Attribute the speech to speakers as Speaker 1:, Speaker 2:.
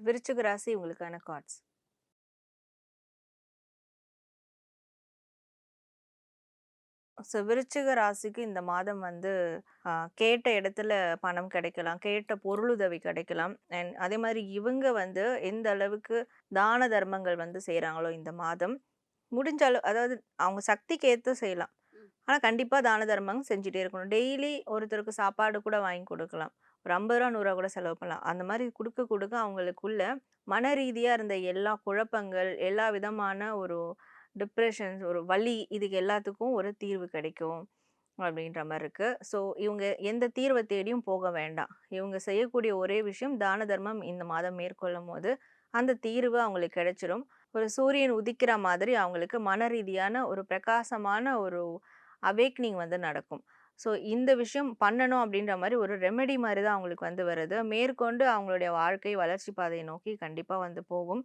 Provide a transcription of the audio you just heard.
Speaker 1: விருச்சிக ராசி உங்களுக்கான கார்ட்ஸ். விருச்சிக ராசிக்கு இந்த மாதம் வந்து கேட்ட இடத்துல பணம் கிடைக்கலாம். கேட்ட பொருளுதவி கிடைக்கலாம். அண்ட் அதே மாரி இவங்க வந்து எந்த அளவுக்கு தான தர்மங்கள் வந்து செய்றாங்களோ இந்த மாதம், முடிஞ்ச அளவு அதாவது அவங்க சக்திக்கு ஏத்த செய்யலாம். ஆனா கண்டிப்பா தான தர்மம் செஞ்சுட்டே இருக்கணும். டெய்லி ஒருத்தருக்கு சாப்பாடு கூட வாங்கி குடுக்கலாம். ஒரு ரூ. 50 ரூ. 100 கூட செலவு பண்ணலாம். அந்த மாரி குடுக்க குடுக்க அவங்களுக்குள்ள மன ரீதியா இருந்த எல்லா குழப்பங்கள், எல்லா விதமான ஒரு டிப்ரஷன்ஸ், ஒரு வலி இதுக்கு எல்லாத்துக்கும் ஒரு தீர்வு கிடைக்கும். அப்படின்ற மாரி இருக்கு. ஸோ இவங்க எந்த தீர்வ தேடியும் போக வேண்டாம். இவங்க செய்யக்கூடிய ஒரே விஷயம் தான தர்மம் இந்த மாதம் மேற்கொள்ளும்போது, அந்த தீர்வு அவங்களுக்கு கிடைச்சிரும். ஒரு சூரியன் உதிக்கிற மாதிரி அவங்களுக்கு மன ரீதியான ஒரு பிரகாசமான ஒரு அவேக்னிங் வந்து நடக்கும். ஸோ இந்த விஷயம் பண்ணணும் அப்படின்ற மாரி ஒரு ரெமெடி மாரி தான் அவங்களுக்கு வந்து வருது. மேற்கொண்டு அவங்களுடைய வாழ்க்கை வளர்ச்சி பாதையை நோக்கி கண்டிப்பா வந்து போகும்.